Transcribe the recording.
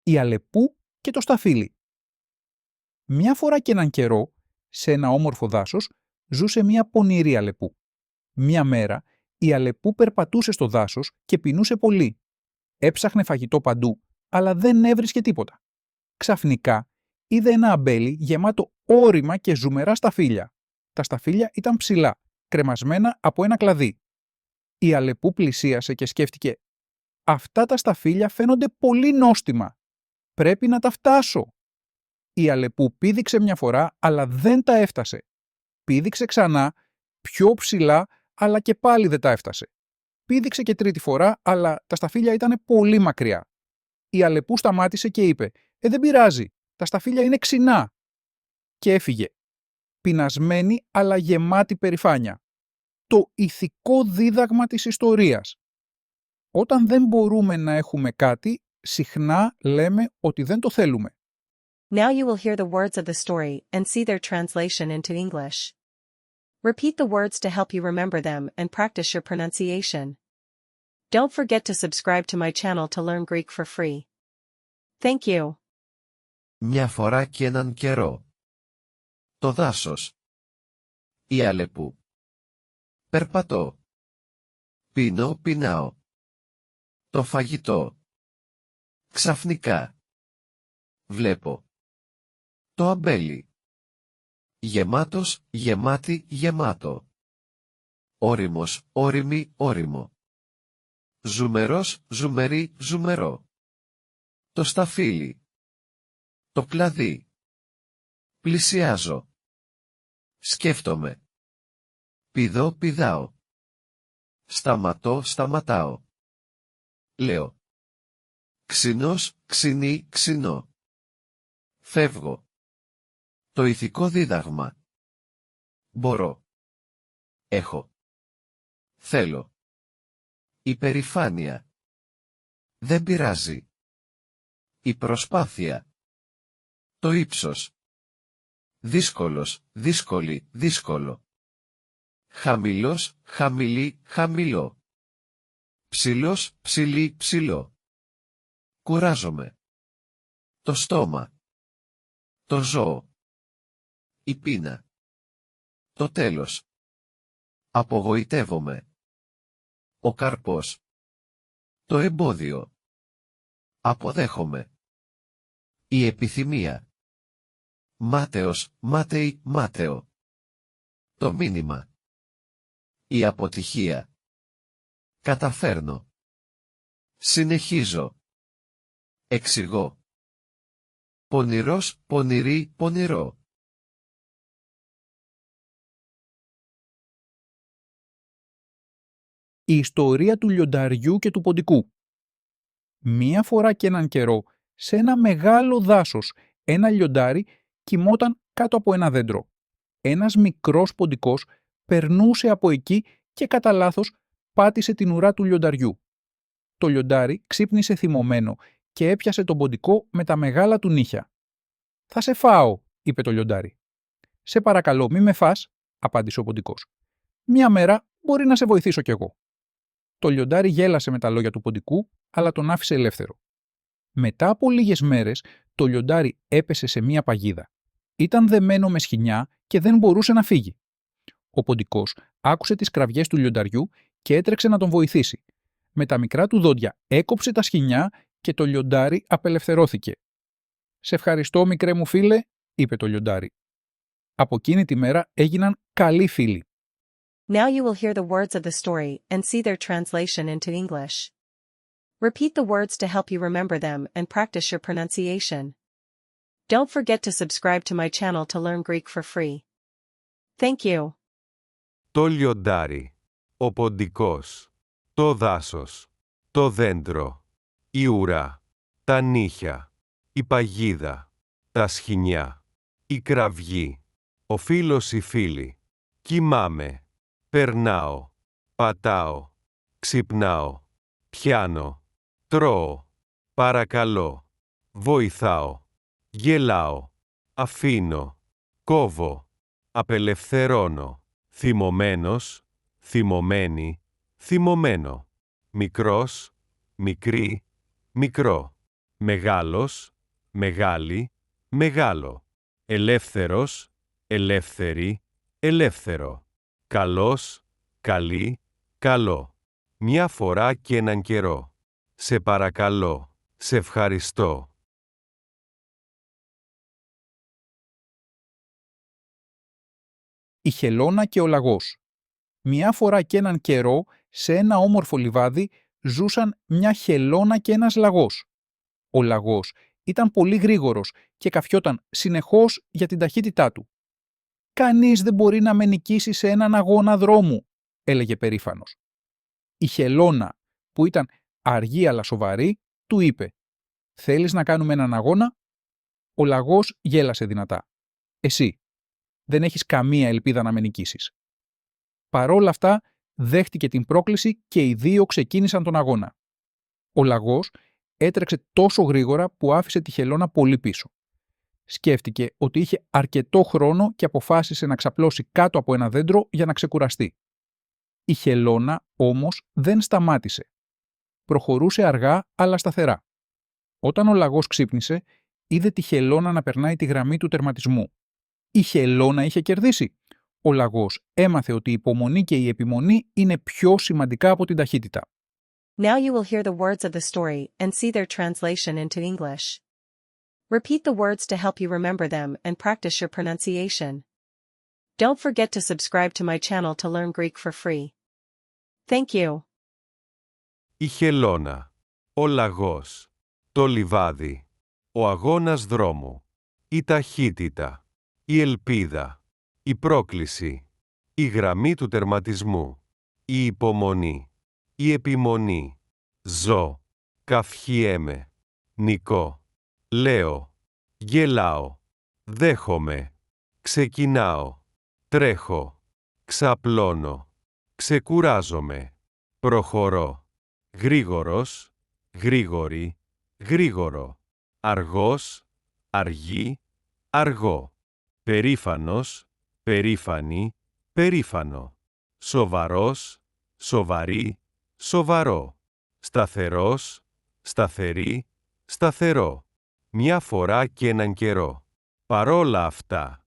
η Αλεπού και το σταφύλι. Μια φορά και έναν καιρό, σε ένα όμορφο δάσος, ζούσε μια πονηρή Αλεπού. Μια μέρα, η Αλεπού περπατούσε στο δάσος και πεινούσε πολύ. Έψαχνε φαγητό παντού, αλλά δεν έβρισκε τίποτα. Ξαφνικά, είδε ένα αμπέλι γεμάτο ώριμα και ζουμερά σταφύλια. Τα σταφύλια ήταν ψηλά, κρεμασμένα από ένα κλαδί. Η Αλεπού πλησίασε και σκέφτηκε «Αυτά τα σταφύλια φαίνονται πολύ νόστιμα. Πρέπει να τα φτάσω». Η Αλεπού πήδηξε μια φορά, αλλά δεν τα έφτασε. Πήδηξε ξανά, πιο ψηλά, αλλά και πάλι δεν τα έφτασε. Πήδηξε και τρίτη φορά, αλλά τα σταφύλια ήταν πολύ μακριά. Η Αλεπού σταμάτησε και είπε δεν πειράζει, τα σταφύλια είναι ξινά». Και έφυγε. Πεινασμένη, αλλά γεμάτη περηφάνεια. Το ηθικό δίδαγμα της ιστορίας. Όταν δεν μπορούμε να έχουμε κάτι, συχνά λέμε ότι δεν το θέλουμε. Now you will hear the words of the story and see their translation into English. Repeat the words to help you remember them and practice your pronunciation. Don't forget to subscribe to my channel to learn Greek for free. Thank you. Μια φορά και έναν καιρό. Το δάσος. Η Αλεπού. Περπατώ. Πεινάω. Το φαγητό. Ξαφνικά. Βλέπω. Το αμπέλι. Γεμάτο. Ώριμος, ώριμο. Ζουμερό. Το σταφύλι. Το κλαδί. Πλησιάζω. Σκέφτομαι. Πηδάω. Σταματάω. Λέω. Ξινό. Φεύγω. Το ηθικό δίδαγμα. Μπορώ. Έχω. Θέλω. Υπερηφάνεια. Δεν πειράζει. Η προσπάθεια. Το ύψος. Δύσκολο. Χαμηλό. Ψηλό. Κουράζομαι. Το στόμα. Το ζώο. Η πείνα. Το τέλος. Απογοητεύομαι. Ο καρπός. Το εμπόδιο. Αποδέχομαι. Η επιθυμία. Μάταιο. Το μήνυμα. Η αποτυχία. Καταφέρνω. Συνεχίζω. Εξηγώ. Πονηρό. Η ιστορία του λιονταριού και του ποντικού. Μία φορά και έναν καιρό, σε ένα μεγάλο δάσος, ένα λιοντάρι κοιμόταν κάτω από ένα δέντρο. Ένας μικρός ποντικός περνούσε από εκεί και κατά λάθος πάτησε την ουρά του λιονταριού. Το λιοντάρι ξύπνησε θυμωμένο και έπιασε τον ποντικό με τα μεγάλα του νύχια. «Θα σε φάω», είπε το λιοντάρι. «Σε παρακαλώ, μη με φας», απάντησε ο ποντικός. «Μια μέρα μπορεί να σε βοηθήσω κι εγώ». Το λιοντάρι γέλασε με τα λόγια του ποντικού, αλλά τον άφησε ελεύθερο. Μετά από λίγες μέρες, το λιοντάρι έπεσε σε μία παγίδα. Ήταν δεμένο με σχοινιά και δεν μπορούσε να φύγει. Ο ποντικός άκουσε τις κραυγές του λιονταριού και έτρεξε να τον βοηθήσει. Με τα μικρά του δόντια έκοψε τα σχοινιά και το λιοντάρι απελευθερώθηκε. «Σε ευχαριστώ, μικρέ μου φίλε», είπε το λιοντάρι. Από εκείνη τη μέρα έγιναν καλοί φίλοι. Now you will hear the words of the story and see their translation into English. Repeat the words to help you remember them and practice your pronunciation. Don't forget to subscribe to my channel to learn Greek for free. Thank you. Το λιοντάρι, ο ποντικός, το δάσος, το δέντρο, η ουρά, τα νύχια, η παγίδα, τα σχοινιά, η κραυγή, ο φίλος η φίλη, κοιμάμαι, περνάω, πατάω, ξυπνάω, πιάνω, τρώω, παρακαλώ, βοηθάω, γελάω, αφήνω, κόβω, απελευθερώνω, θυμωμένος, θυμωμένη, θυμωμένο, μικρός, μικρή, μικρό, μεγάλος, μεγάλη, μεγάλο. Ελεύθερος, ελεύθερη, ελεύθερο. Καλός, καλή, καλό. Μια φορά και έναν καιρό. Σε παρακαλώ, σε ευχαριστώ. Η χελώνα και ο λαγός. Μια φορά και έναν καιρό, σε ένα όμορφο λιβάδι, ζούσαν μια χελώνα και ένας λαγός. Ο λαγός ήταν πολύ γρήγορος και καφιόταν συνεχώς για την ταχύτητά του. «Κανείς δεν μπορεί να με νικήσει σε έναν αγώνα δρόμου», έλεγε περήφανος. Η χελώνα, που ήταν αργή αλλά σοβαρή, του είπε «Θέλεις να κάνουμε έναν αγώνα?» Ο λαγός γέλασε δυνατά. «Εσύ δεν έχεις καμία ελπίδα να με νικήσεις». Παρόλα αυτά, δέχτηκε την πρόκληση και οι δύο ξεκίνησαν τον αγώνα. Ο λαγός έτρεξε τόσο γρήγορα που άφησε τη χελώνα πολύ πίσω. Σκέφτηκε ότι είχε αρκετό χρόνο και αποφάσισε να ξαπλώσει κάτω από ένα δέντρο για να ξεκουραστεί. Η χελώνα όμως δεν σταμάτησε. Προχωρούσε αργά αλλά σταθερά. Όταν ο λαγός ξύπνησε, είδε τη χελώνα να περνάει τη γραμμή του τερματισμού. Η χελώνα είχε κερδίσει. Ο λαγός έμαθε ότι η υπομονή και η επιμονή είναι πιο σημαντικά από την ταχύτητα. Now you will hear the words of the story and see their translation into English. Repeat the words to help you remember them and practice your pronunciation. Don't forget to subscribe to my channel to learn Greek for free. Thank you. Η χελώνα, ο λαγός, το λιβάδι, ο αγώνας δρόμου, η ταχύτητα, η ελπίδα, η πρόκληση, η γραμμή του τερματισμού, η υπομονή, η επιμονή, ζω, καυχιέμαι, νικώ, λέω, γελάω, δέχομαι, ξεκινάω, τρέχω, ξαπλώνω, ξεκουράζομαι, προχωρώ, γρήγορος, γρήγορη, γρήγορο, αργός, αργή, αργό, περήφανος, περήφανη, περήφανο, σοβαρός, σοβαρή, σοβαρό, σταθερός, σταθερή, σταθερό, μια φορά και έναν καιρό. Παρόλα αυτά,